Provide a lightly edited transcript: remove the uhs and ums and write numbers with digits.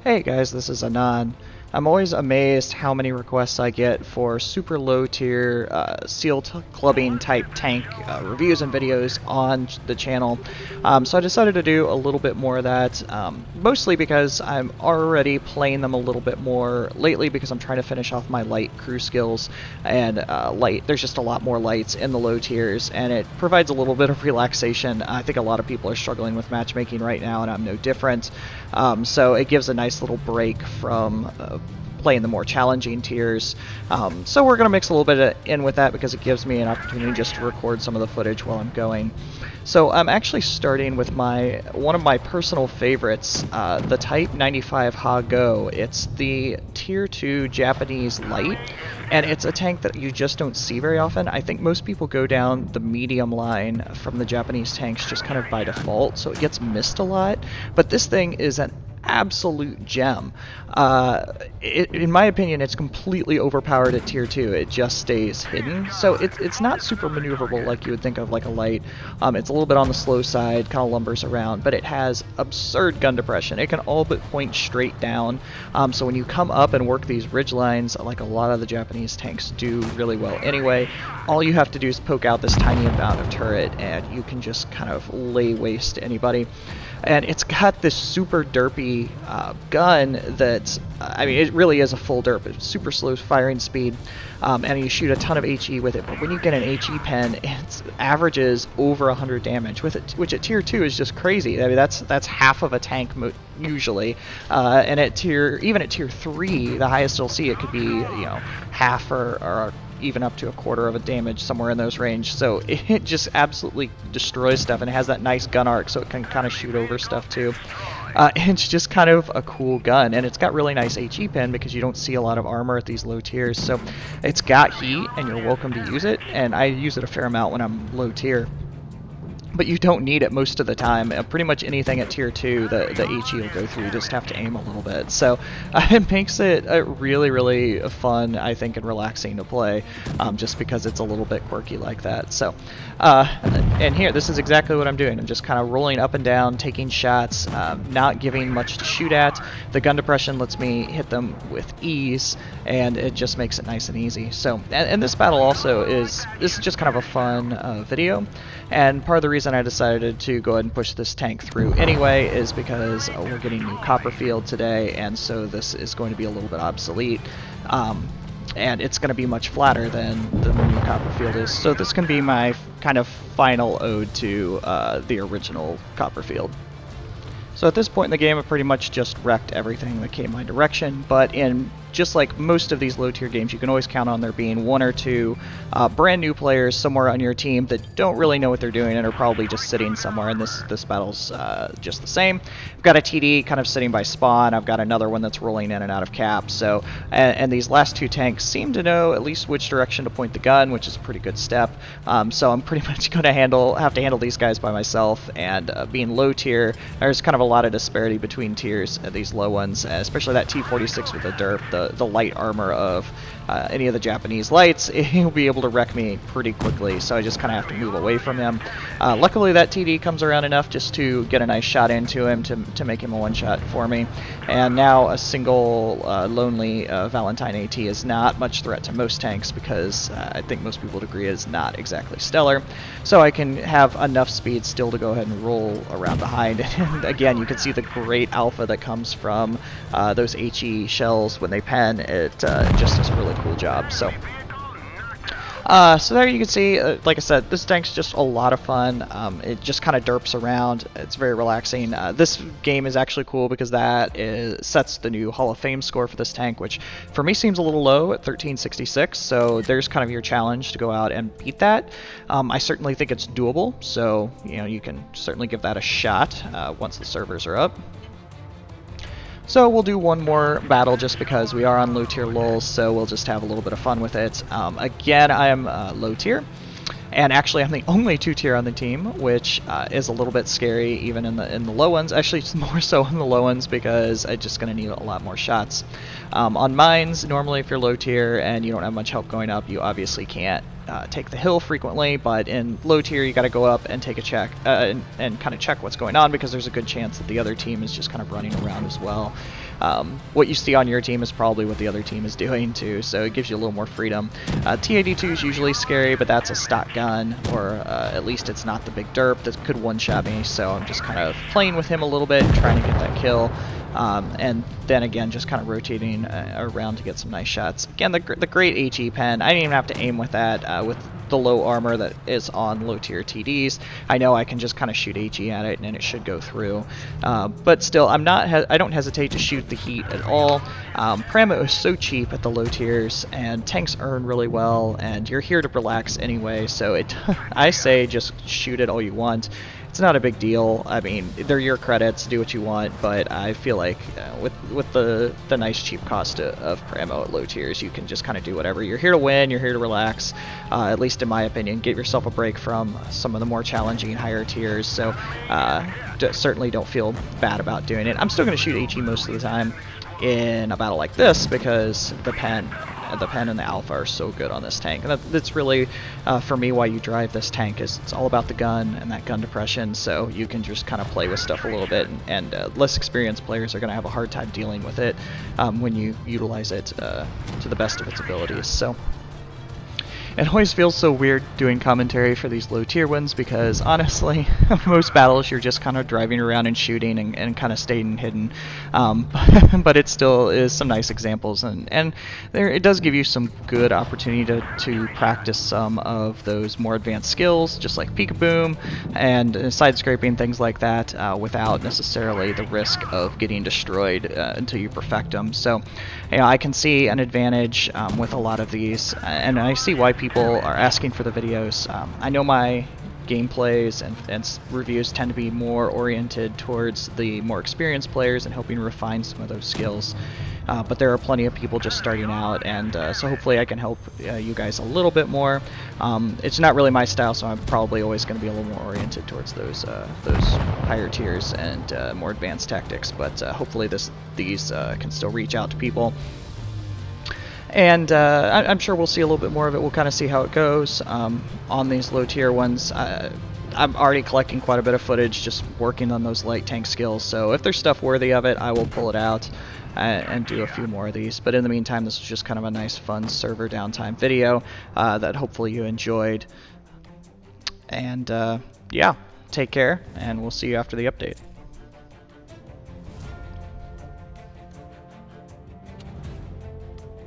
Hey guys, this is Anon. I'm always amazed how many requests I get for super low tier seal clubbing type tank reviews and videos on the channel. So I decided to do a little bit more of that, mostly because I'm already playing them a little bit more lately because I'm trying to finish off my light crew skills, and there's just a lot more lights in the low tiers, and it provides a little bit of relaxation. I think a lot of people are struggling with matchmaking right now, and I'm no different. So it gives a nice little break from playing the more challenging tiers. So we're going to mix a little bit in with that because it gives me an opportunity just to record some of the footage while I'm going. So I'm actually starting with one of my personal favorites, the Type 95 Ha-Go. It's the Tier 2 Japanese light, and it's a tank that you just don't see very often. I think most people go down the medium line from the Japanese tanks just kind of by default, so it gets missed a lot. But this thing is an absolute gem. In my opinion, it's completely overpowered at tier 2. It just stays hidden, so it's not super maneuverable like you would think of like a light. It's a little bit on the slow side, kind of lumbers around, but it has absurd gun depression. It can all but point straight down, so when you come up and work these ridge lines like a lot of the Japanese tanks do really well anyway, all you have to do is poke out this tiny amount of turret and you can just kind of lay waste to anybody. And it's got this super derpy gun that, I mean, it really is a full derp. It's super slow firing speed, and you shoot a ton of HE with it. But when you get an HE pen, it averages over 100 damage with it, which at tier 2 is just crazy. I mean, that's half of a tank usually, and even at tier 3, the highest you'll see it could be, half or even up to a quarter of a damage, somewhere in those range. So it just absolutely destroys stuff, and it has that nice gun arc, so it can kind of shoot over stuff too. It's just kind of a cool gun, and it's got really nice HE pen because you don't see a lot of armor at these low tiers. So it's got heat, and you're welcome to use it, and I use it a fair amount when I'm low tier. But you don't need it most of the time. Pretty much anything at tier 2, the HE will go through. You just have to aim a little bit. So it makes it really, really fun, I think, and relaxing to play, just because it's a little bit quirky like that. So, and here, this is exactly what I'm doing. I'm just kind of rolling up and down, taking shots, not giving much to shoot at. The gun depression lets me hit them with ease, and it just makes it nice and easy. So, and this battle also this is just kind of a fun video, and part of the reason I decided to go ahead and push this tank through anyway is because we're getting new Copperfield today, and so this is going to be a little bit obsolete, and it's going to be much flatter than the new Copperfield is. So this can be my kind of final ode to the original Copperfield. So at this point in the game, I've pretty much just wrecked everything that came my direction, but just like most of these low tier games, you can always count on there being one or two brand new players somewhere on your team that don't really know what they're doing and are probably just sitting somewhere, and this battle's just the same. I've got a TD kind of sitting by spawn. I've got another one that's rolling in and out of cap. So, and these last two tanks seem to know at least which direction to point the gun, which is a pretty good step. So I'm pretty much going to have to handle these guys by myself, and being low tier, there's kind of a lot of disparity between tiers, these low ones, especially that T46 with the derp, the light armor of any of the Japanese lights. He'll be able to wreck me pretty quickly, so I just kind of have to move away from him. Luckily that TD comes around enough just to get a nice shot into him to make him a one-shot for me. And now a single lonely Valentine AT is not much threat to most tanks because I think most people would agree it is not exactly stellar. So I can have enough speed still to go ahead and roll around behind. And again, you can see the great alpha that comes from those HE shells when they pen. It just does a really cool job. So so there you can see, like I said, this tank's just a lot of fun. It just kind of derps around. It's very relaxing. This game is actually cool because that sets the new Hall of Fame score for this tank, which for me seems a little low at 1366, so there's kind of your challenge to go out and beat that. I certainly think it's doable, so you can certainly give that a shot once the servers are up. So we'll do one more battle just because we are on low tier Lolz, so we'll just have a little bit of fun with it. Again, I am low tier, and actually I'm the only 2 tier on the team, which is a little bit scary even in the low ones. Actually, it's more so in the low ones because I'm just going to need a lot more shots. On mines, normally if you're low tier and you don't have much help going up, you obviously can't take the hill frequently, but in low tier you got to go up and take a check and kind of check what's going on, because there's a good chance that the other team is just kind of running around as well. What you see on your team is probably what the other team is doing too, so it gives you a little more freedom. TAD2 is usually scary, but that's a stock gun, or at least it's not the big derp that could one-shot me, so I'm just kind of playing with him a little bit, trying to get that kill. And then again, just kind of rotating around to get some nice shots. Again, the great HE pen, I didn't even have to aim with that. With the low armor that is on low tier TDs, I know I can just kind of shoot HE at it and it should go through. But still, I don't hesitate to shoot the heat at all. Pramo is so cheap at the low tiers, and tanks earn really well, and you're here to relax anyway, so I say just shoot it all you want. It's not a big deal. I mean, they're your credits, do what you want, but I feel like with the nice cheap cost of Pramo at low tiers, you can just kind of do whatever. You're here to win, you're here to relax, at least in my opinion. Get yourself a break from some of the more challenging higher tiers, so certainly don't feel bad about doing it. I'm still going to shoot HE most of the time in a battle like this, because the pen and the alpha are so good on this tank, and that's really for me why you drive this tank. Is it's all about the gun and that gun depression, so you can just kind of play with stuff a little bit, and less experienced players are going to have a hard time dealing with it when you utilize it to the best of its abilities. So it always feels so weird doing commentary for these low tier ones, because honestly, most battles you're just kind of driving around and shooting and kind of staying hidden. But it still is some nice examples, and it does give you some good opportunity to practice some of those more advanced skills, just like peek-a-boom and side scraping, things like that, without necessarily the risk of getting destroyed until you perfect them. So, you know, I can see an advantage with a lot of these, and I see why people are asking for the videos. I know my gameplays and reviews tend to be more oriented towards the more experienced players and helping refine some of those skills, but there are plenty of people just starting out, and so hopefully I can help you guys a little bit more. It's not really my style, so I'm probably always going to be a little more oriented towards those higher tiers and more advanced tactics, but hopefully these can still reach out to people. And I'm sure we'll see a little bit more of it. We'll kind of see how it goes on these low tier ones. I'm already collecting quite a bit of footage just working on those light tank skills, so if there's stuff worthy of it, I will pull it out and do a few more of these. But in the meantime, this was just kind of a nice fun server downtime video that hopefully you enjoyed. And yeah, take care, and we'll see you after the update.